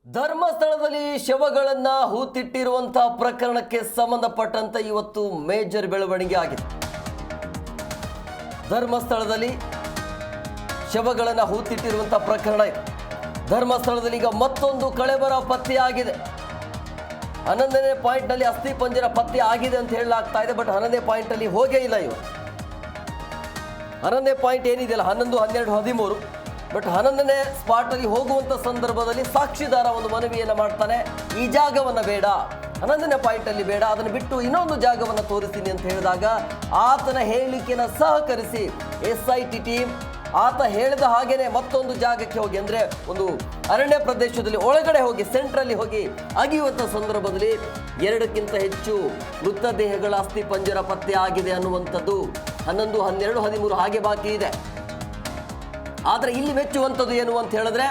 ಧರ್ಮಸ್ಥಳದಲ್ಲಿ ಶವಗಳನ್ನು ಹೂತಿಟ್ಟಿರುವಂತಹ ಪ್ರಕರಣಕ್ಕೆ ಸಂಬಂಧಪಟ್ಟಂತೆ ಇವತ್ತು ಮೇಜರ್ ಬೆಳವಣಿಗೆ ಆಗಿದೆ. ಧರ್ಮಸ್ಥಳದಲ್ಲಿ ಶವಗಳನ್ನು ಹೂತಿಟ್ಟಿರುವಂತಹ ಪ್ರಕರಣ ಇದೆ. ಧರ್ಮಸ್ಥಳದಲ್ಲಿ ಈಗ ಮತ್ತೊಂದು ಕಳೆಬರ ಪತ್ತೆಯಾಗಿದೆ. 11ನೇ ಪಾಯಿಂಟ್ನಲ್ಲಿ ಅಸ್ಥಿ ಪಂಜರ ಪತ್ತೆ ಆಗಿದೆ ಅಂತ ಹೇಳಲಾಗ್ತಾ ಇದೆ. ಬಟ್ 11ನೇ ಪಾಯಿಂಟಲ್ಲಿ ಹೋಗೇ ಇಲ್ಲ ಇವರು. 11ನೇ ಪಾಯಿಂಟ್ ಏನಿದೆಯಲ್ಲ 11, 12, 13. ಬಟ್ 11ನೇ ಸ್ಪಾಟಲ್ಲಿ ಹೋಗುವಂಥ ಸಂದರ್ಭದಲ್ಲಿ ಸಾಕ್ಷಿದಾರ ಒಂದು ಮನವಿಯನ್ನು ಮಾಡ್ತಾನೆ, ಈ ಜಾಗವನ್ನು ಬೇಡ, 11ನೇ ಪಾಯಿಂಟಲ್ಲಿ ಬೇಡ, ಅದನ್ನು ಬಿಟ್ಟು ಇನ್ನೊಂದು ಜಾಗವನ್ನು ತೋರಿಸ್ತೀನಿ ಅಂತ ಹೇಳಿದಾಗ ಆತನ ಹೇಳಿಕೆಯನ್ನು ಸಹಕರಿಸಿ SIT ಟೀಮ್ ಆತ ಹೇಳಿದ ಹಾಗೇನೆ ಮತ್ತೊಂದು ಜಾಗಕ್ಕೆ ಹೋಗಿ, ಅಂದರೆ ಒಂದು ಅರಣ್ಯ ಪ್ರದೇಶದಲ್ಲಿ ಒಳಗಡೆ ಹೋಗಿ ಸೆಂಟ್ರಲ್ಲಿ ಹೋಗಿ ಅಗಿಯುವಂಥ ಸಂದರ್ಭದಲ್ಲಿ 2ಕ್ಕಿಂತ ಹೆಚ್ಚು ಮೃತದೇಹಗಳ ಅಸ್ಥಿ ಪಂಜರ ಪತ್ತೆ ಆಗಿದೆ ಅನ್ನುವಂಥದ್ದು 11, 12, 13 ಹಾಗೆ ಬಾಕಿ ಇದೆ. ಆದರೆ ಇಲ್ಲಿ ಮೆಚ್ಚುವಂಥದ್ದು ಏನು ಅಂತ ಹೇಳಿದ್ರೆ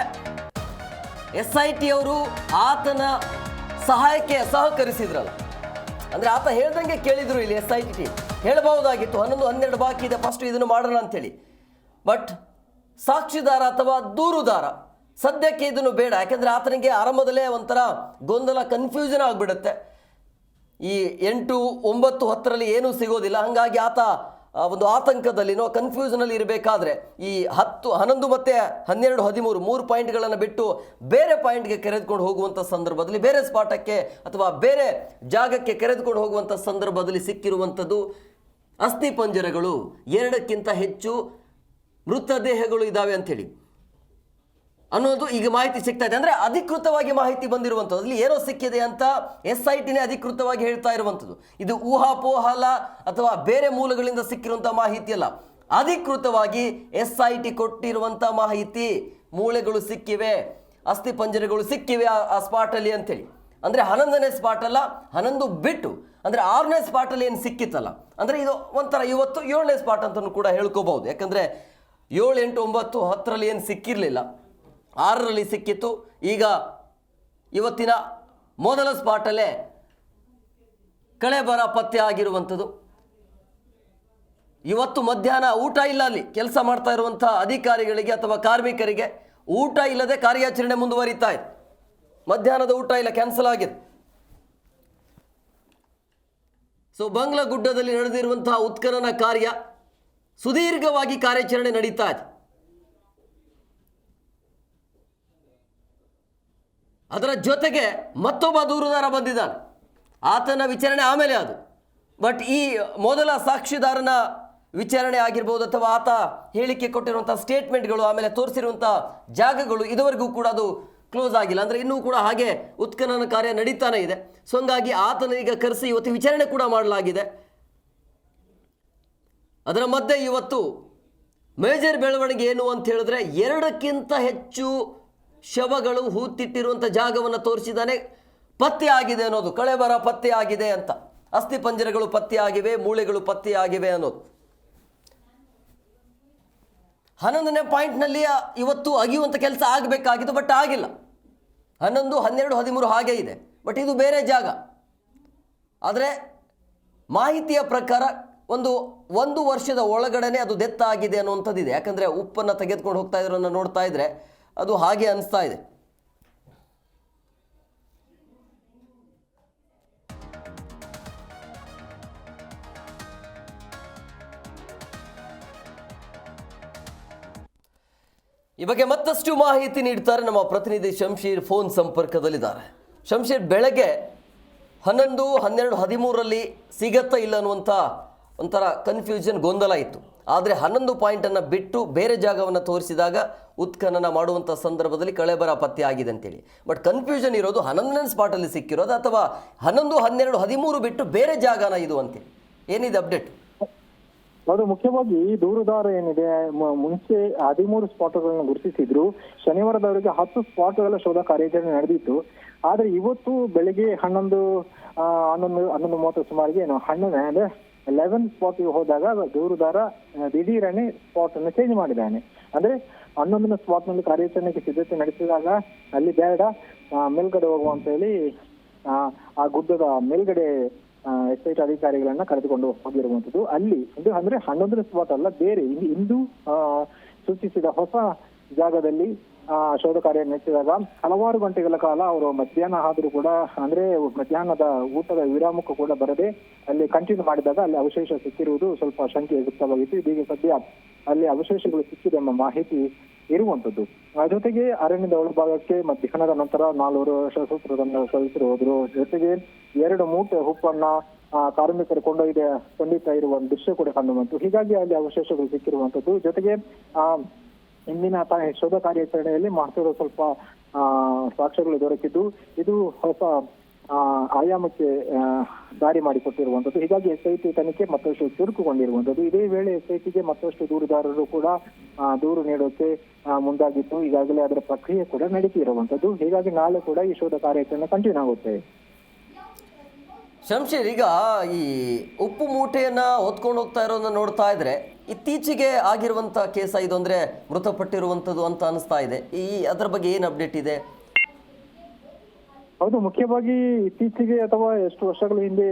SIT ಅವರು ಆತನ ಸಹಾಯಕ್ಕೆ ಸಹಕರಿಸಿದ್ರಲ್ಲ, ಅಂದರೆ ಆತ ಹೇಳ್ದಂಗೆ ಕೇಳಿದ್ರು. ಇಲ್ಲಿ SIT ಟೀಮ್ ಹೇಳಬಹುದಾಗಿತ್ತು 11, 12 ಬಾಕಿ ಇದೆ, ಫಸ್ಟ್ ಇದನ್ನು ಮಾಡೋಣ ಅಂಥೇಳಿ. ಬಟ್ ಸಾಕ್ಷಿದಾರ ಅಥವಾ ದೂರುದಾರ ಸದ್ಯಕ್ಕೆ ಇದನ್ನು ಬೇಡ, ಯಾಕೆಂದರೆ ಆತನಿಗೆ ಆರಂಭದಲ್ಲೇ ಒಂಥರ ಗೊಂದಲ, ಕನ್ಫ್ಯೂಷನ್ ಆಗಿಬಿಡುತ್ತೆ. ಈ 8, 9, 10ರಲ್ಲಿ ಏನೂ ಸಿಗೋದಿಲ್ಲ. ಹಾಗಾಗಿ ಆತ ಒಂದು ಆತಂಕದಲ್ಲಿನೋ ಕನ್ಫ್ಯೂಷನಲ್ಲಿ ಇರಬೇಕಾದ್ರೆ ಈ 10, 11 ಮತ್ತು 12, 13 3 ಪಾಯಿಂಟ್ಗಳನ್ನು ಬಿಟ್ಟು ಬೇರೆ ಪಾಯಿಂಟ್ಗೆ ಕರೆದುಕೊಂಡು ಹೋಗುವಂಥ ಸಂದರ್ಭದಲ್ಲಿ, ಬೇರೆ ಸ್ಪಾಟಕ್ಕೆ ಅಥವಾ ಬೇರೆ ಜಾಗಕ್ಕೆ ಕರೆದುಕೊಂಡು ಹೋಗುವಂಥ ಸಂದರ್ಭದಲ್ಲಿ ಸಿಕ್ಕಿರುವಂಥದ್ದು ಅಸ್ಥಿ ಪಂಜರಗಳು 2ಕ್ಕಿಂತ ಹೆಚ್ಚು ಮೃತದೇಹಗಳು ಇದ್ದಾವೆ ಅಂಥೇಳಿ ಅನ್ನೋದು ಈಗ ಮಾಹಿತಿ ಸಿಗ್ತಾ ಇದೆ. ಅಂದರೆ ಅಧಿಕೃತವಾಗಿ ಮಾಹಿತಿ ಬಂದಿರುವಂಥದ್ದು, ಅಲ್ಲಿ ಏನೋ ಸಿಕ್ಕಿದೆ ಅಂತ SITನೇ ಅಧಿಕೃತವಾಗಿ ಹೇಳ್ತಾ ಇರುವಂಥದ್ದು. ಇದು ಊಹಾಪೋಹಲ ಅಥವಾ ಬೇರೆ ಮೂಲಗಳಿಂದ ಸಿಕ್ಕಿರುವಂಥ ಮಾಹಿತಿ ಅಲ್ಲ, ಅಧಿಕೃತವಾಗಿ SIT ಕೊಟ್ಟಿರುವಂಥ ಮಾಹಿತಿ. ಮೂಳೆಗಳು ಸಿಕ್ಕಿವೆ, ಅಸ್ಥಿ ಪಂಜರಗಳು ಸಿಕ್ಕಿವೆ ಆ ಸ್ಪಾಟಲ್ಲಿ ಅಂಥೇಳಿ. ಅಂದರೆ 11ನೇ ಸ್ಪಾಟ್ ಅಲ್ಲ, 11 ಬಿಟ್ಟು ಅಂದರೆ 6ನೇ ಸ್ಪಾಟಲ್ಲಿ ಏನು ಸಿಕ್ಕಿತ್ತಲ್ಲ, ಅಂದರೆ ಇದು ಒಂಥರ ಇವತ್ತು 7ನೇ ಸ್ಪಾಟ್ ಅಂತಲೂ ಕೂಡ ಹೇಳ್ಕೋಬಹುದು. ಯಾಕಂದರೆ 7, 8, 9, 10ರಲ್ಲಿ ಏನು ಸಿಕ್ಕಿರಲಿಲ್ಲ, 6ರಲ್ಲಿ ಸಿಕ್ಕಿತ್ತು. ಈಗ ಇವತ್ತಿನ ಮೊದಲ ಸ್ಪಾಟಲ್ಲೇ ಕಳೆಬರ ಪತ್ತೆ ಆಗಿರುವಂಥದ್ದು. ಇವತ್ತು ಮಧ್ಯಾಹ್ನ ಊಟ ಇಲ್ಲ, ಅಲ್ಲಿ ಕೆಲಸ ಮಾಡ್ತಾ ಇರುವಂಥ ಅಧಿಕಾರಿಗಳಿಗೆ ಅಥವಾ ಕಾರ್ಮಿಕರಿಗೆ ಊಟ ಇಲ್ಲದೆ ಕಾರ್ಯಾಚರಣೆ ಮುಂದುವರಿತಾ ಇದೆ. ಮಧ್ಯಾಹ್ನದ ಊಟ ಇಲ್ಲ, ಕ್ಯಾನ್ಸಲ್ ಆಗಿದೆ. ಸೊ ಬಂಗ್ಲಾ ಗುಡ್ಡದಲ್ಲಿ ನಡೆದಿರುವಂತಹ ಉತ್ಖನನ ಕಾರ್ಯ ಸುದೀರ್ಘವಾಗಿ ಕಾರ್ಯಾಚರಣೆ ನಡೀತಾ ಇದೆ. ಅದರ ಜೊತೆಗೆ ಮತ್ತೊಬ್ಬ ದೂರುದಾರ ಬಂದಿದ್ದಾನೆ, ಆತನ ವಿಚಾರಣೆ ಆಮೇಲೆ ಅದು. ಬಟ್ ಈ ಮೊದಲ ಸಾಕ್ಷಿದಾರನ ವಿಚಾರಣೆ ಆಗಿರ್ಬೋದು ಅಥವಾ ಆತ ಹೇಳಿಕೆ ಕೊಟ್ಟಿರುವಂಥ ಸ್ಟೇಟ್ಮೆಂಟ್ಗಳು, ಆಮೇಲೆ ತೋರಿಸಿರುವಂಥ ಜಾಗಗಳು ಇದುವರೆಗೂ ಕೂಡ ಅದು ಕ್ಲೋಸ್ ಆಗಿಲ್ಲ. ಅಂದರೆ ಇನ್ನೂ ಕೂಡ ಹಾಗೆ ಉತ್ಖನನ ಕಾರ್ಯ ನಡೀತಾನೆ ಇದೆ. ಸೊ ಹಂಗಾಗಿ ಆತನ ಈಗ ಕರೆಸಿ ಇವತ್ತು ವಿಚಾರಣೆ ಕೂಡ ಮಾಡಲಾಗಿದೆ. ಅದರ ಮಧ್ಯೆ ಇವತ್ತು ಮೇಜರ್ ಬೆಳವಣಿಗೆ ಏನು ಅಂತ ಹೇಳಿದ್ರೆ 2ಕ್ಕಿಂತ ಹೆಚ್ಚು ಶವಗಳು ಹೂತಿಟ್ಟಿರುವಂಥ ಜಾಗವನ್ನು ತೋರಿಸಿದ್ದಾನೆ. ಪತ್ತೆ ಆಗಿದೆ ಅನ್ನೋದು, ಕಳೆಬರ ಪತ್ತೆ ಆಗಿದೆ ಅಂತ, ಅಸ್ಥಿ ಪಂಜರಗಳು ಪತ್ತೆ ಆಗಿವೆ, ಮೂಳೆಗಳು ಪತ್ತೆ ಆಗಿವೆ ಅನ್ನೋದು. 11ನೇ ಪಾಯಿಂಟ್ನಲ್ಲಿ ಇವತ್ತು ಅಗಿಯುವಂಥ ಕೆಲಸ ಆಗಬೇಕಾಗಿತ್ತು, ಬಟ್ ಆಗಿಲ್ಲ. 11, 12, 13 ಹಾಗೆ ಇದೆ, ಬಟ್ ಇದು ಬೇರೆ ಜಾಗ. ಆದರೆ ಮಾಹಿತಿಯ ಪ್ರಕಾರ ಒಂದು ವರ್ಷದ ಒಳಗಡೆ ಅದು ಡೆತ್ ಆಗಿದೆ ಅನ್ನುವಂಥದ್ದಿದೆ. ಯಾಕಂದರೆ ಉಪ್ಪನ್ನು ತೆಗೆದುಕೊಂಡು ಹೋಗ್ತಾ ಇದ್ರನ್ನು ನೋಡ್ತಾ ಇದ್ರೆ ಅದು ಹಾಗೆ ಅನಿಸ್ತಾ ಇದೆ. ಈ ಬಗ್ಗೆ ಮತ್ತಷ್ಟು ಮಾಹಿತಿ ನೀಡ್ತಾರೆ ನಮ್ಮ ಪ್ರತಿನಿಧಿ ಶಂಶೀರ್, ಫೋನ್ ಸಂಪರ್ಕದಲ್ಲಿದ್ದಾರೆ. ಶಂಶೀರ್, ಬೆಳಗ್ಗೆ 11, 12, 13ರಲ್ಲಿ ಸಿಗತ್ತಾ ಇಲ್ಲ ಅನ್ನುವಂಥ ಒಂಥರ ಕನ್ಫ್ಯೂಷನ್, ಗೊಂದಲ ಇತ್ತು. ಆದರೆ 11 ಪಾಯಿಂಟನ್ನು ಬಿಟ್ಟು ಬೇರೆ ಜಾಗವನ್ನು ತೋರಿಸಿದಾಗ ಉತ್ಖನನ ಮಾಡುವಂಥ ಸಂದರ್ಭದಲ್ಲಿ ಕಳೆಬರ ಪತ್ತೆ ಆಗಿದೆ ಅಂತೇಳಿ. ಬಟ್ ಕನ್ಫ್ಯೂಷನ್ ಇರೋದು 11ನೇ ಸ್ಪಾಟಲ್ಲಿ ಸಿಕ್ಕಿರೋದು ಅಥವಾ 11, 12, 13 ಬಿಟ್ಟು ಬೇರೆ ಜಾಗನ ಇದು ಅಂತೇಳಿ. ಏನಿದೆ ಅಪ್ಡೇಟ್? ಅದು ಮುಖ್ಯವಾಗಿ ದೂರುದಾರ ಏನಿದೆ, ಮುಂಚೆ 13 ಸ್ಪಾಟ್ಗಳನ್ನು ಗುರುತಿಸಿದ್ರು. ಶನಿವಾರದವರೆಗೆ 10 ಸ್ಪಾಟ್ಗಳ ಶೋಧ ಕಾರ್ಯಾಚರಣೆ ನಡೆದಿತ್ತು. ಆದ್ರೆ ಇವತ್ತು ಬೆಳಿಗ್ಗೆ 11:30 ಸುಮಾರಿಗೆ 11 ಸ್ಪಾಟ್ಗೆ ಹೋದಾಗ ದೂರುದಾರ ದಿಢೀರನೆ ಸ್ಪಾಟ್ ಅನ್ನು ಚೇಂಜ್ ಮಾಡಿದ್ದಾನೆ. ಅಂದ್ರೆ 11ನೇ ಸ್ಪಾಟ್ ನಲ್ಲಿ ಕಾರ್ಯಾಚರಣೆಗೆ ಸಿದ್ಧತೆ ನಡೆಸಿದಾಗ ಅಲ್ಲಿ ಬೇಡ, ಮೇಲ್ಗಡೆ ಹೋಗುವ ಅಂತ ಹೇಳಿ ಆ ಗುಡ್ಡದ ಮೇಲ್ಗಡೆ SIT ಅಧಿಕಾರಿಗಳನ್ನ ಕರೆದುಕೊಂಡು ಹೋಗಿರುವಂತದ್ದು. ಅಲ್ಲಿ ಅಂದ್ರೆ 11ನೇ ಸ್ಪಾಟ್ ಅಲ್ಲ, ಬೇರೆ ಇಂದು ಸೂಚಿಸಿದ ಹೊಸ ಜಾಗದಲ್ಲಿ ಶೋಧ ಕಾರ್ಯ ನಡೆಸಿದಾಗ ಹಲವಾರು ಗಂಟೆಗಳ ಕಾಲ ಅವರು ಮಧ್ಯಾಹ್ನ ಆದ್ರೂ ಕೂಡ ಅಂದ್ರೆ ಮಧ್ಯಾಹ್ನದ ಊಟದ ವಿರಾಮಕ್ಕೂ ಕೂಡ ಬರದೆ ಅಲ್ಲಿ ಕಂಟಿನ್ಯೂ ಮಾಡಿದಾಗ ಅಲ್ಲಿ ಅವಶೇಷ ಸಿಕ್ಕಿರುವುದು ಸ್ವಲ್ಪ ಶಂಕೆ ವ್ಯಕ್ತವಾಗಿತ್ತು. ಇದೀಗ ಸದ್ಯ ಅಲ್ಲಿ ಅವಶೇಷಗಳು ಸಿಕ್ಕಿದೆ ಎಂಬ ಮಾಹಿತಿ ಇರುವಂತದ್ದು. ಜೊತೆಗೆ ಅರಣ್ಯದ ಒಳಭಾಗಕ್ಕೆ ಮಧ್ಯಾಹ್ನದ ನಂತರ 4 ಸಶಸ್ತ್ರರನ್ನು ಕಳಿಸಿರು ಹೋದ್ರು. ಜೊತೆಗೆ 2 ಮೂಟೆ ಉಪ್ಪನ್ನ ಕಾರ್ಮಿಕರು ಕೊಂಡೊಯ್ತಾ ಇರುವ ದೃಶ್ಯ ಕೂಡ ಕಂಡು ಬಂತು. ಹೀಗಾಗಿ ಅಲ್ಲಿ ಅವಶೇಷಗಳು ಸಿಕ್ಕಿರುವಂತದ್ದು. ಜೊತೆಗೆ ಇಂದಿನ ಶೋಧ ಕಾರ್ಯಾಚರಣೆಯಲ್ಲಿ ಮಹತ್ವದ ಸ್ವಲ್ಪ ಸಾಕ್ಷ್ಯಗಳು ದೊರಕಿದ್ದು ಇದು ಹೊಸ ಆಯಾಮಕ್ಕೆ ದಾರಿ ಮಾಡಿಕೊಟ್ಟಿರುವಂತದ್ದು. ಹೀಗಾಗಿ SIT ತನಿಖೆ ಮತ್ತಷ್ಟು ಚುರುಕುಗೊಂಡಿರುವಂತದ್ದು. ಇದೇ ವೇಳೆ SITಗೆ ಮತ್ತಷ್ಟು ದೂರುದಾರರು ಕೂಡ ದೂರು ನೀಡೋಕೆ ಮುಂದಾಗಿದ್ದು ಈಗಾಗಲೇ ಅದರ ಪ್ರಕ್ರಿಯೆ ಕೂಡ ನಡೀತಿರುವಂತದ್ದು. ಹೀಗಾಗಿ ನಾಳೆ ಕೂಡ ಈ ಶೋಧ ಕಾರ್ಯಾಚರಣೆ ಕಂಟಿನ್ಯೂ ಆಗುತ್ತೆ. ಶಂಶೀರ್, ಈಗ ಈ ಉಪ್ಪು ಮೂಟೆಯನ್ನು ಹೊತ್ಕೊಂಡು ಹೋಗ್ತಾ ಇರೋದನ್ನ ನೋಡ್ತಾ ಇದ್ರೆ ಇತ್ತೀಚೆಗೆ ಆಗಿರುವಂಥ ಕೇಸ ಇದು, ಅಂದರೆ ಮೃತಪಟ್ಟಿರುವಂಥದ್ದು ಅಂತ ಅನಿಸ್ತಾ ಇದೆ. ಅದರ ಬಗ್ಗೆ ಏನು ಅಪ್ಡೇಟ್ ಇದೆ? ಹೌದು, ಮುಖ್ಯವಾಗಿ ಇತ್ತೀಚೆಗೆ ಅಥವಾ ಎಷ್ಟು ವರ್ಷಗಳ ಹಿಂದೆ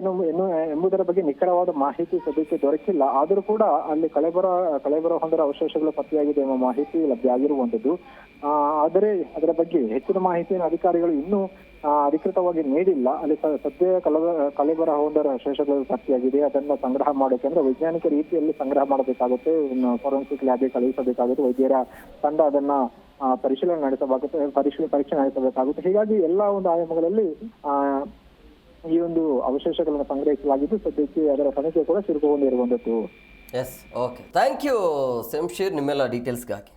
ಎಂಬುದರ ಬಗ್ಗೆ ನಿಖರವಾದ ಮಾಹಿತಿ ಸದ್ಯಕ್ಕೆ ದೊರಕಿಲ್ಲ. ಆದರೂ ಕೂಡ ಅಲ್ಲಿ ಕಳೆಬರ ಹೊಂದರ ಅವಶೇಷಗಳು ಪತ್ತೆಯಾಗಿದೆ ಎಂಬ ಮಾಹಿತಿ ಲಭ್ಯ ಆಗಿರುವಂತದ್ದು. ಆದರೆ ಅದರ ಬಗ್ಗೆ ಹೆಚ್ಚಿನ ಮಾಹಿತಿಯನ್ನು ಅಧಿಕಾರಿಗಳು ಇನ್ನೂ ಅಧಿಕೃತವಾಗಿ ನೀಡಿಲ್ಲ. ಅಲ್ಲಿ ಸದ್ಯ ಕಳೆಬರ ಹೊಂದರ ಅವಶೇಷಗಳು ಪತ್ತೆಯಾಗಿದೆ. ಅದನ್ನ ಸಂಗ್ರಹ ಮಾಡೋಕೆ ಅಂದ್ರೆ ವೈಜ್ಞಾನಿಕ ರೀತಿಯಲ್ಲಿ ಸಂಗ್ರಹ ಮಾಡಬೇಕಾಗುತ್ತೆ. ಫೋರೆನ್ಸಿಕ್ ಲ್ಯಾಬ್ಗೆ ಕಳುಹಿಸಬೇಕಾಗುತ್ತೆ. ವೈದ್ಯರ ತಂಡ ಅದನ್ನ ಪರಿಶೀಲನೆ ನಡೆಸಬೇಕಾಗುತ್ತೆ, ಪರೀಕ್ಷೆ ನಡೆಸಬೇಕಾಗುತ್ತೆ. ಹೀಗಾಗಿ ಎಲ್ಲಾ ಒಂದು ಆಯಾಮಗಳಲ್ಲಿ ಈ ಒಂದು ಅವಶೇಷಗಳನ್ನು ಸಂಗ್ರಹಿಸಲಾಗಿದ್ದು ಸದ್ಯಕ್ಕೆ ಅದರ ತನಿಖೆ ಕೂಡ ಚುರುಕುಗೊಂಡಿರುವಂತದ್ದು. Yes, okay, thank you Shamsheer ನಿಮ್ಮೆಲ್ಲ ಡೀಟೇಲ್ಸ್ಗಾಗಿ.